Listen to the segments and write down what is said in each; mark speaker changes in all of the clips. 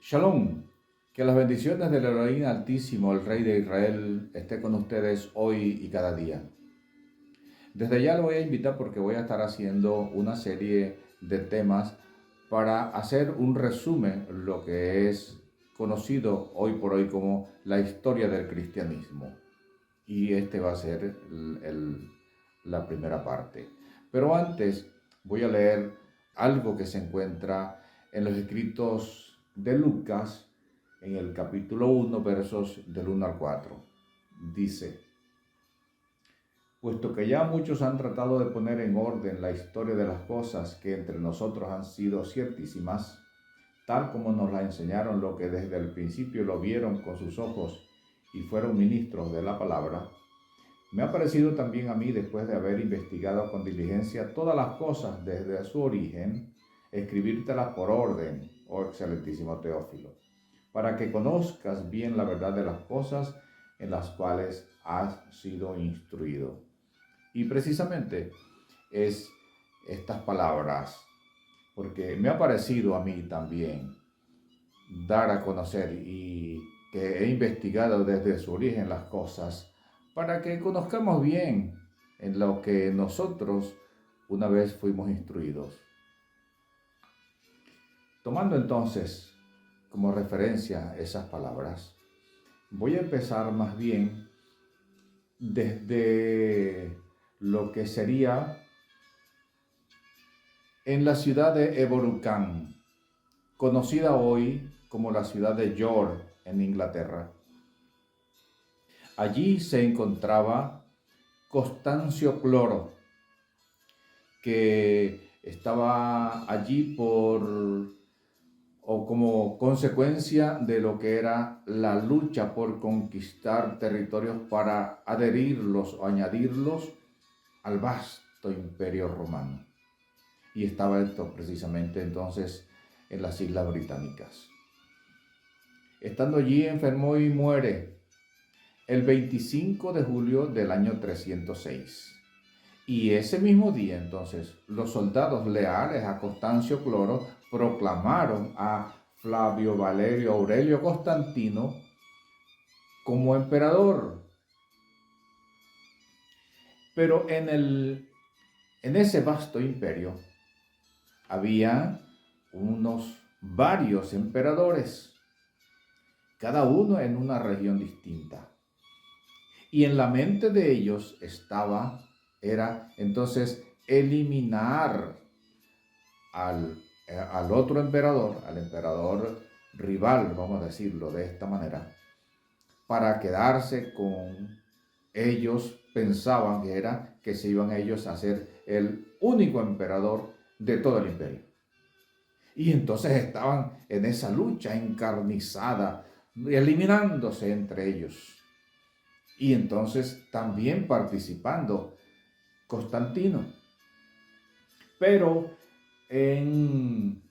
Speaker 1: Shalom, que las bendiciones del Elohim Altísimo, el Rey de Israel, esté con ustedes hoy y cada día. Desde ya lo voy a invitar porque voy a estar haciendo una serie de temas para hacer un resumen, lo que es conocido hoy por hoy como la historia del cristianismo. Y este va a ser la primera parte. Pero antes voy a leer algo que se encuentra en los escritos de Lucas, en el capítulo 1, versos del 1 al 4. Dice: puesto que ya muchos han tratado de poner en orden la historia de las cosas que entre nosotros han sido ciertísimas, tal como nos la enseñaron los que desde el principio lo vieron con sus ojos y fueron ministros de la palabra, me ha parecido también a mí, después de haber investigado con diligencia todas las cosas desde su origen, escribírtelas por orden, oh excelentísimo Teófilo, para que conozcas bien la verdad de las cosas en las cuales has sido instruido. Y precisamente es estas palabras, porque me ha parecido a mí también dar a conocer y que he investigado desde su origen las cosas, para que conozcamos bien en lo que nosotros una vez fuimos instruidos. Tomando entonces como referencia esas palabras, voy a empezar más bien desde lo que sería en la ciudad de Eborukán, conocida hoy como la ciudad de York en Inglaterra. Allí se encontraba Constancio Cloro, que estaba allí como consecuencia de lo que era la lucha por conquistar territorios para adherirlos o añadirlos al vasto imperio romano. Y estaba esto precisamente entonces en las Islas Británicas. Estando allí enfermó y muere el 25 de julio del año 306. Y ese mismo día entonces los soldados leales a Constancio Cloro proclamaron a Flavio Valerio Aurelio Constantino como emperador. Pero en ese vasto imperio había varios emperadores, cada uno en una región distinta. Y en la mente de ellos era entonces eliminar al otro emperador, al emperador rival, vamos a decirlo de esta manera, para quedarse con ellos. Pensaban que se iban ellos a ser el único emperador de todo el imperio. Y entonces estaban en esa lucha encarnizada, eliminándose entre ellos. Y entonces también participando Constantino. Pero en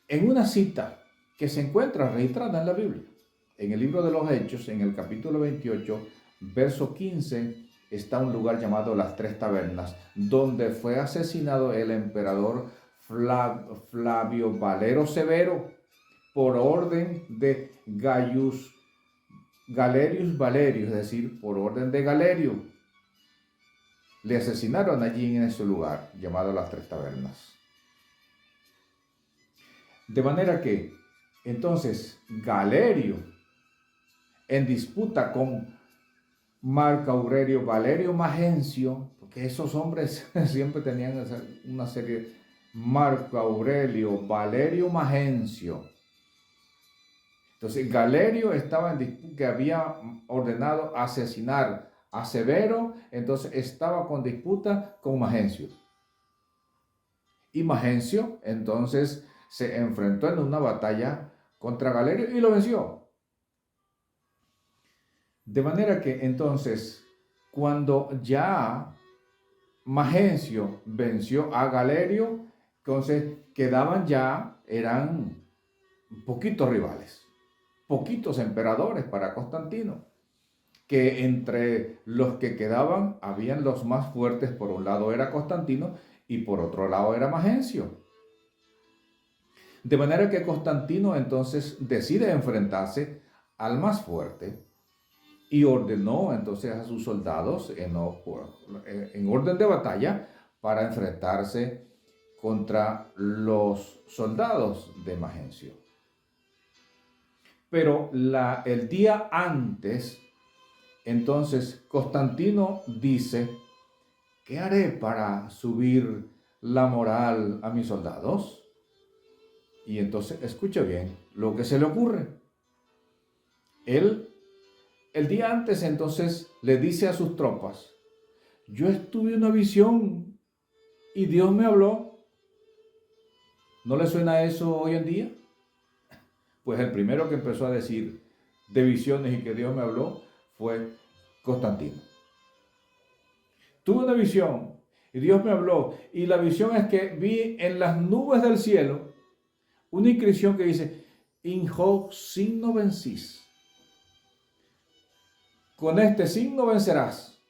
Speaker 1: una cita que se encuentra registrada en la Biblia, en el libro de los Hechos, en el capítulo 28, verso 15, está un lugar llamado Las Tres Tabernas, donde fue asesinado el emperador Flavio Valero Severo por orden de Galerius Valerius, es decir, por orden de Galerio. Le asesinaron allí en ese lugar llamado Las Tres Tabernas. De manera que entonces Galerio, en disputa con Marco Aurelio Valerio Magencio, porque esos hombres siempre tenían una serie, Marco Aurelio Valerio Magencio. Entonces Galerio estaba en disputa, que había ordenado asesinar a Severo, entonces estaba con disputa con Magencio. Y Magencio entonces se enfrentó en una batalla contra Galerio y lo venció. De manera que entonces, cuando ya Magencio venció a Galerio, entonces eran poquitos rivales, poquitos emperadores para Constantino, que entre los que quedaban habían los más fuertes. Por un lado era Constantino y por otro lado era Magencio. De manera que Constantino entonces decide enfrentarse al más fuerte y ordenó entonces a sus soldados en orden de batalla para enfrentarse contra los soldados de Magencio. Pero el día antes, entonces Constantino dice: ¿qué haré para subir la moral a mis soldados? Y entonces, escucha bien lo que se le ocurre. Él, el día antes, entonces, le dice a sus tropas: yo tuve una visión y Dios me habló. ¿No le suena eso hoy en día? Pues el primero que empezó a decir de visiones y que Dios me habló fue Constantino. Tuve una visión y Dios me habló, y la visión es que vi en las nubes del cielo una inscripción que dice: in hoc signo vencis. Con este signo vencerás.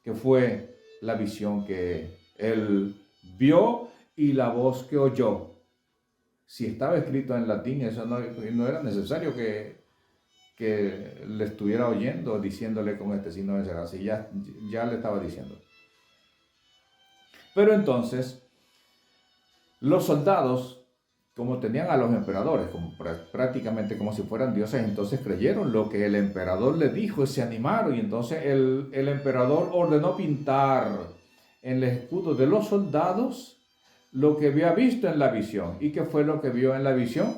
Speaker 1: Que fue la visión que él vio y la voz que oyó. Si estaba escrito en latín, eso no era necesario que le estuviera oyendo, diciéndole: con este signo vencerás. Y ya le estaba diciendo. Pero entonces, los soldados, como tenían a los emperadores prácticamente como si fueran dioses, entonces creyeron lo que el emperador les dijo y se animaron. Y entonces el emperador ordenó pintar en el escudo de los soldados lo que había visto en la visión. ¿Y qué fue lo que vio en la visión?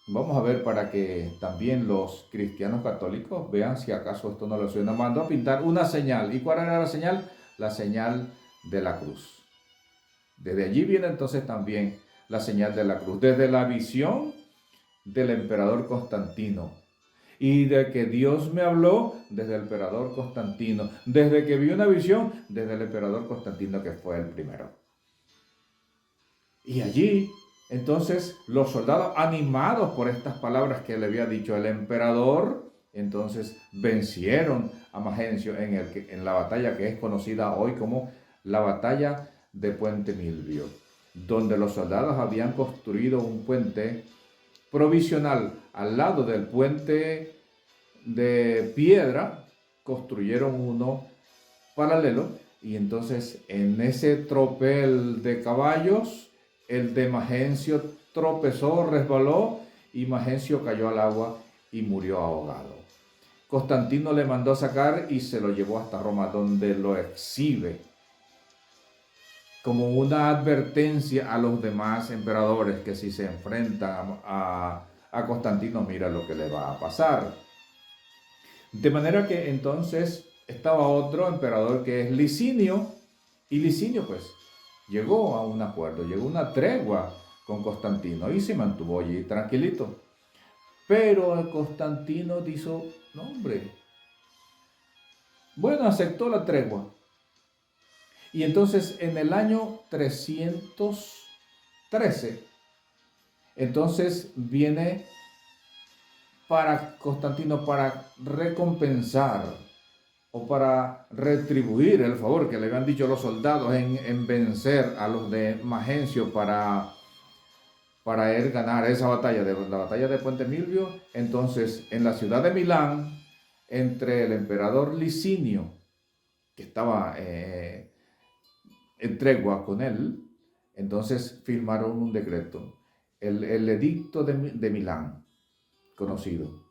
Speaker 1: Vamos a ver, para que también los cristianos católicos vean si acaso esto no les suena. Mandó a pintar una señal. ¿Y cuál era la señal? La señal de la cruz. Desde allí viene entonces también la señal de la cruz. Desde la visión del emperador Constantino. Y de que Dios me habló, desde el emperador Constantino. Desde que vi una visión, desde el emperador Constantino, que fue el primero. Y allí, entonces, los soldados, animados por estas palabras que le había dicho el emperador, entonces vencieron a Magencio en la batalla que es conocida hoy como la batalla de Puente Milvio, donde los soldados habían construido un puente provisional al lado del puente de piedra, construyeron uno paralelo, y entonces en ese tropel de caballos, el de Magencio tropezó, resbaló, y Magencio cayó al agua y murió ahogado. Constantino le mandó sacar y se lo llevó hasta Roma, donde lo exhibe como una advertencia a los demás emperadores que si se enfrentan a Constantino, mira lo que le va a pasar. De manera que entonces estaba otro emperador que es Licinio, y Licinio pues llegó a un acuerdo, llegó a una tregua con Constantino y se mantuvo allí tranquilito. Pero Constantino dijo: no, hombre, bueno, aceptó la tregua. Y entonces en el año 313, entonces viene para Constantino para recompensar o para retribuir el favor que le habían dicho los soldados en vencer a los de Magencio para él ganar esa batalla, la batalla de Puente Milvio. Entonces, en la ciudad de Milán, entre el emperador Licinio, que estaba en tregua con él, entonces firmaron un decreto, el edicto de Milán, conocido,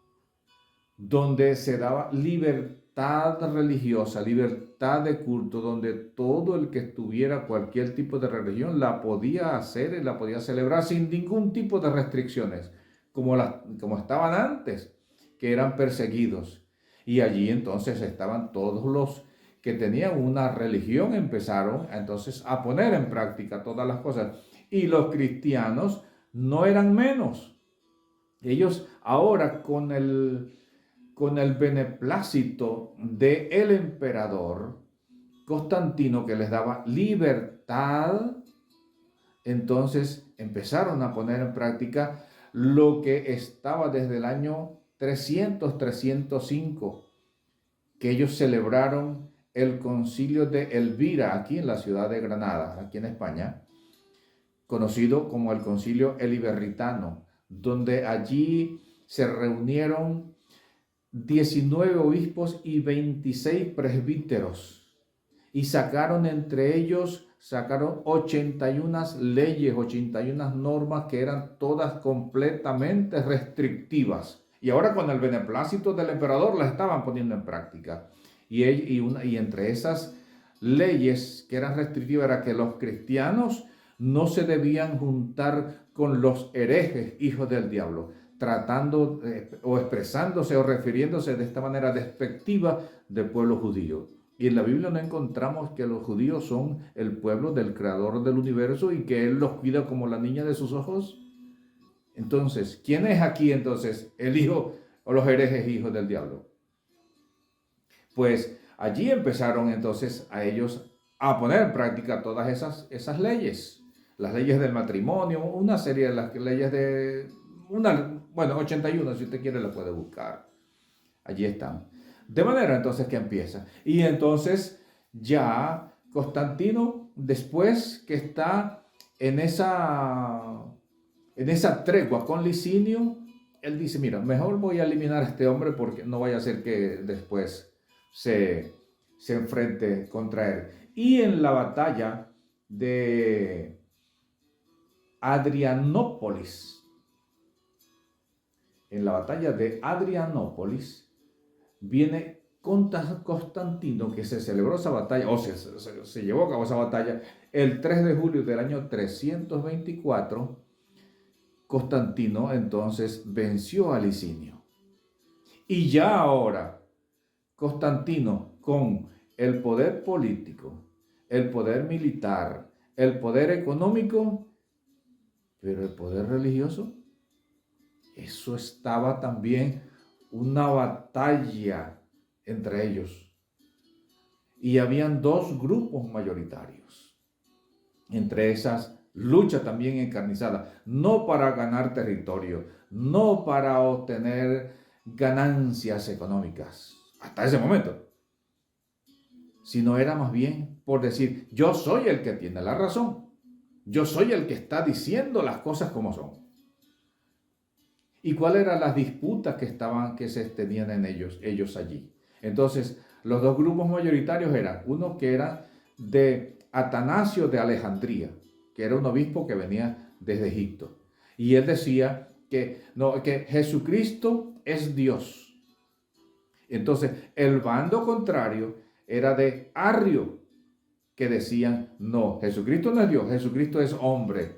Speaker 1: donde se daba libertad religiosa, libertad de culto, donde todo el que tuviera cualquier tipo de religión la podía hacer y la podía celebrar sin ningún tipo de restricciones, como estaban antes, que eran perseguidos. Y allí entonces estaban todos los que tenían una religión, empezaron entonces a poner en práctica todas las cosas. Y los cristianos no eran menos. Ellos ahora, con el beneplácito del emperador Constantino, que les daba libertad, entonces empezaron a poner en práctica lo que estaba desde el año 305, que ellos celebraron el concilio de Elvira aquí en la ciudad de Granada, aquí en España, conocido como el Concilio Eliberritano, donde allí se reunieron 19 obispos y 26 presbíteros y sacaron entre ellos, 81 leyes, 81 normas que eran todas completamente restrictivas. Y ahora con el beneplácito del emperador las estaban poniendo en práctica. Y entre esas leyes que eran restrictivas era que los cristianos no se debían juntar con los herejes hijos del diablo, tratando o expresándose o refiriéndose de esta manera despectiva del pueblo judío. Y en la Biblia no encontramos que los judíos son el pueblo del creador del universo y que Él los cuida como la niña de sus ojos. Entonces, ¿quién es aquí entonces el hijo o los herejes hijos del diablo? Pues allí empezaron entonces a ellos a poner en práctica todas esas leyes. Las leyes del matrimonio, una serie de las leyes de... 81, si usted quiere la puede buscar. Allí están. De manera entonces que empieza. Y entonces ya Constantino, después que está en esa tregua con Licinio, él dice, mira, mejor voy a eliminar a este hombre porque no vaya a ser que después se enfrente contra él. Y en la batalla de Adrianópolis, viene Constantino, que se celebró esa batalla, o se llevó a cabo esa batalla, el 3 de julio del año 324, Constantino entonces venció a Licinio. Y ya ahora, Constantino, con el poder político, el poder militar, el poder económico, pero el poder religioso, eso estaba también una batalla entre ellos. Y habían dos grupos mayoritarios. Entre esas, lucha también encarnizada, no para ganar territorio, no para obtener ganancias económicas, hasta ese momento, sino era más bien por decir, yo soy el que tiene la razón, yo soy el que está diciendo las cosas como son. ¿Y cuáles eran las disputas que se tenían en ellos allí? Entonces, los dos grupos mayoritarios eran, uno que era de Atanasio de Alejandría, que era un obispo que venía desde Egipto. Y él decía que Jesucristo es Dios. Entonces, el bando contrario era de Arrio, que decían, no, Jesucristo no es Dios, Jesucristo es hombre.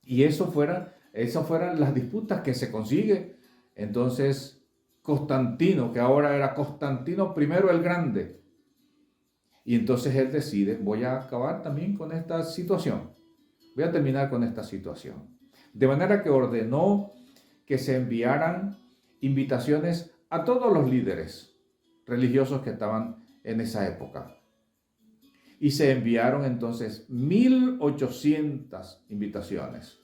Speaker 1: Y esas fueran las disputas que se consigue. Entonces, Constantino, que ahora era Constantino I el Grande, y entonces él decide, voy a acabar también con esta situación, voy a terminar con esta situación. De manera que ordenó que se enviaran invitaciones a todos los líderes religiosos que estaban en esa época. Y se enviaron entonces 1800 invitaciones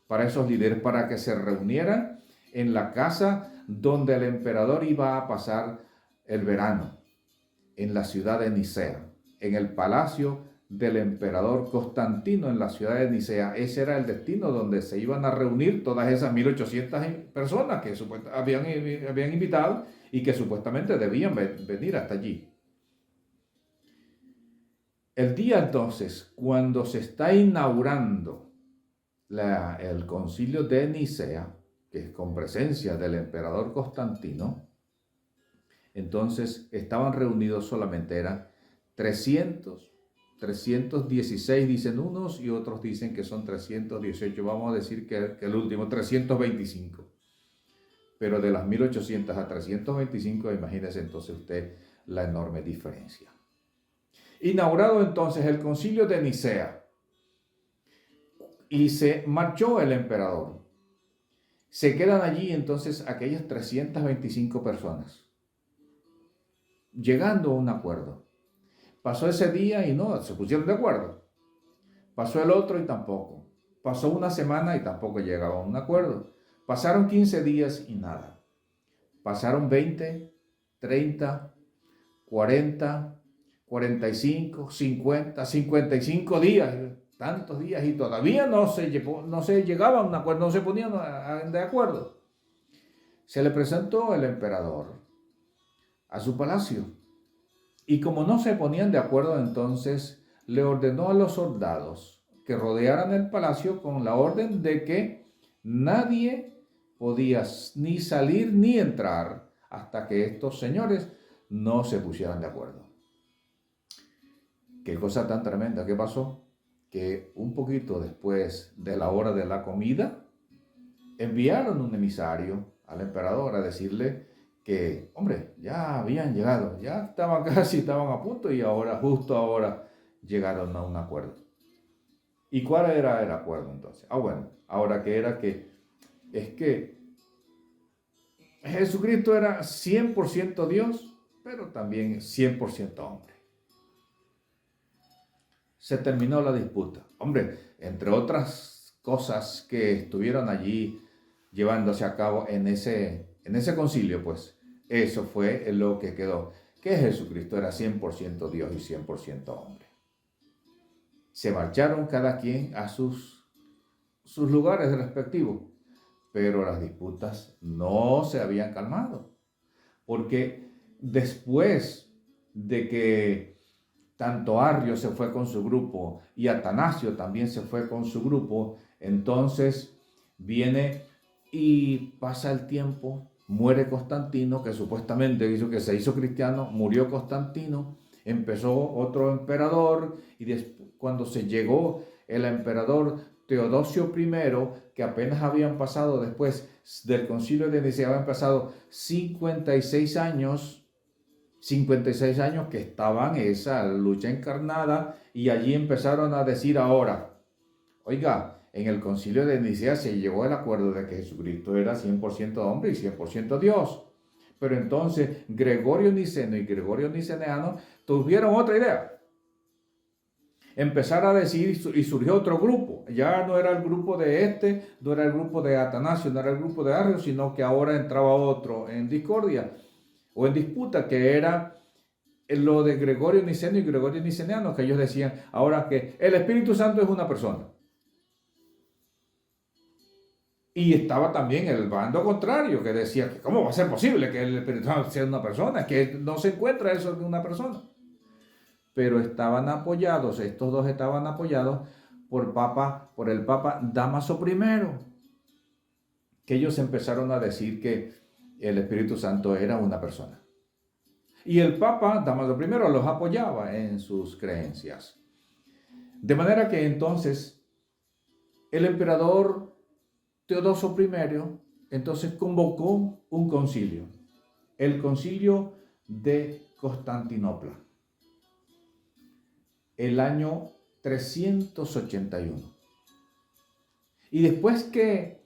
Speaker 1: para esos líderes, para que se reunieran en la casa donde el emperador iba a pasar el verano, en la ciudad de Nicea, en el palacio del emperador Constantino en la ciudad de Nicea. Ese era el destino donde se iban a reunir todas esas 1800 personas que habían invitado y que supuestamente debían venir hasta allí. El día entonces, cuando se está inaugurando el concilio de Nicea, que es con presencia del emperador Constantino, entonces estaban reunidos solamente, eran 316 dicen unos y otros dicen que son 318, vamos a decir que el último, 325. Pero de las 1800 a 325, imagínese entonces usted la enorme diferencia. Inaugurado entonces el concilio de Nicea y se marchó el emperador. Se quedan allí entonces aquellas 325 personas, llegando a un acuerdo. Pasó ese día y no, se pusieron de acuerdo. Pasó el otro y tampoco. Pasó una semana y tampoco llegaba a un acuerdo. Pasaron 15 días y nada. Pasaron 20, 30, 40, 45, 50, 55 días. tantos días y todavía no se llegaba a un acuerdo, no se ponían de acuerdo. Se le presentó el emperador a su palacio y como no se ponían de acuerdo, entonces le ordenó a los soldados que rodearan el palacio con la orden de que nadie podía ni salir ni entrar hasta que estos señores no se pusieran de acuerdo. Qué cosa tan tremenda. ¿Qué pasó? Que un poquito después de la hora de la comida, enviaron un emisario al emperador a decirle que, hombre, ya habían llegado, ya estaban estaban a punto y ahora, justo ahora, llegaron a un acuerdo. ¿Y cuál era el acuerdo entonces? Bueno, ahora que era es que Jesucristo era 100% Dios, pero también 100% hombre. Se terminó la disputa. Hombre, entre otras cosas que estuvieron allí llevándose a cabo en ese concilio, pues eso fue lo que quedó, que Jesucristo era 100% Dios y 100% hombre. Se marcharon cada quien a sus lugares respectivos, pero las disputas no se habían calmado, porque después de que tanto Arrio se fue con su grupo y Atanasio también se fue con su grupo, entonces viene y pasa el tiempo, muere Constantino, que supuestamente se hizo cristiano, murió Constantino, empezó otro emperador y después, cuando se llegó el emperador Teodosio I, que apenas habían pasado después del concilio de Nicea, habían pasado 56 años que estaban en esa lucha encarnada y allí empezaron a decir ahora, oiga, en el concilio de Nicea se llegó el acuerdo de que Jesucristo era 100% hombre y 100% Dios. Pero entonces Gregorio Niceno y Gregorio Niceneano tuvieron otra idea. Empezar a decir y surgió otro grupo. Ya no era el grupo de no era el grupo de Atanasio, no era el grupo de Arrio, sino que ahora entraba otro en discordia o en disputa, que era lo de Gregorio Niceno y Gregorio Niceneano, que ellos decían ahora que el Espíritu Santo es una persona. Y estaba también el bando contrario, que decía que cómo va a ser posible que el Espíritu Santo sea una persona, que no se encuentra eso de una persona. Pero estaban apoyados, estos dos estaban apoyados por el Papa Dámaso I, que ellos empezaron a decir que el Espíritu Santo era una persona. Y el Papa Dámaso I los apoyaba en sus creencias. De manera que entonces el emperador Teodosio I entonces convocó un concilio, el concilio de Constantinopla, el año 381. Y después que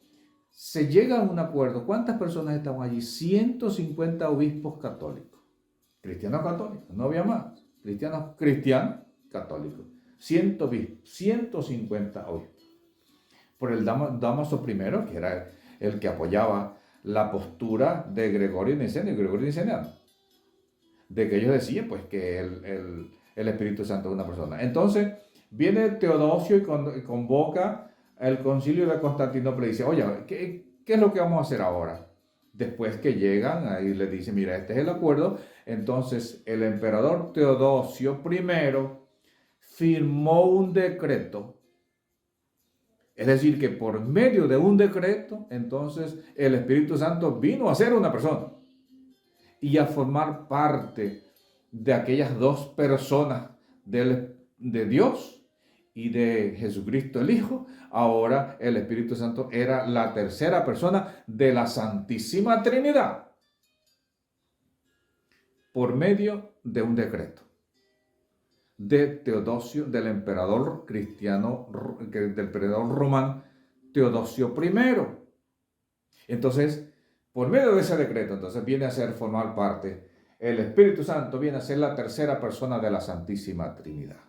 Speaker 1: se llega a un acuerdo, ¿cuántas personas estaban allí? 150 obispos católicos, cristianos católicos, no había más, cristianos católicos, 150 obispos. Por el Dámaso I, que era el que apoyaba la postura de Gregorio Niceno y Gregorio Niceneano, de que ellos decían pues que el Espíritu Santo es una persona. Entonces viene Teodosio y convoca el concilio de Constantinopla y dice, oye, ¿qué es lo que vamos a hacer ahora? Después que llegan, ahí le dice, mira, este es el acuerdo. Entonces el emperador Teodosio I firmó un decreto. Es decir, que por medio de un decreto, entonces el Espíritu Santo vino a ser una persona y a formar parte de aquellas dos personas de Dios y de Jesucristo el Hijo. Ahora el Espíritu Santo era la tercera persona de la Santísima Trinidad por medio de un decreto de Teodosio, del emperador cristiano, del emperador romano Teodosio I. Entonces, por medio de ese decreto, entonces viene a formar parte, el Espíritu Santo viene a ser la tercera persona de la Santísima Trinidad.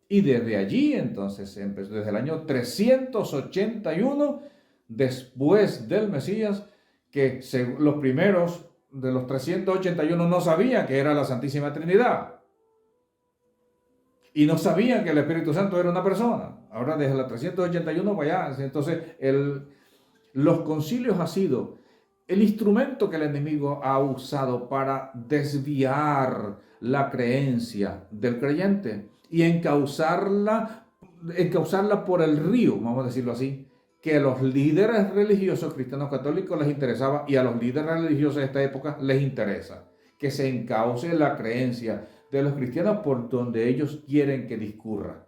Speaker 1: Y desde allí, entonces, empezó desde el año 381, después del Mesías, que los primeros de los 381 no sabían que era la Santísima Trinidad. Y no sabían que el Espíritu Santo era una persona. Ahora desde la 381 para allá. Entonces, los concilios ha sido el instrumento que el enemigo ha usado para desviar la creencia del creyente y encauzarla por el río, vamos a decirlo así, que a los líderes religiosos cristianos católicos les interesaba y a los líderes religiosos de esta época les interesa que se encauce la creencia de los cristianos por donde ellos quieren que discurra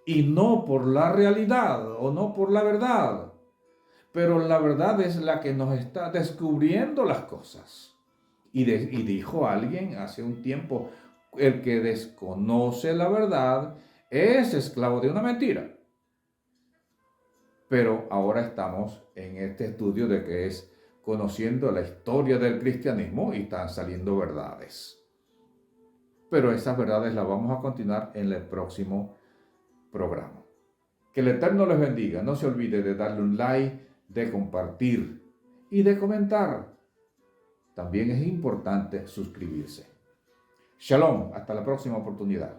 Speaker 1: y no por la realidad o no por la verdad. Pero la verdad es la que nos está descubriendo las cosas. Y dijo alguien hace un tiempo, el que desconoce la verdad es esclavo de una mentira. Pero ahora estamos en este estudio de que es conociendo la historia del cristianismo y están saliendo verdades. Pero esas verdades las vamos a continuar en el próximo programa. Que el Eterno les bendiga. No se olvide de darle un like, de compartir y de comentar. También es importante suscribirse. Shalom, hasta la próxima oportunidad.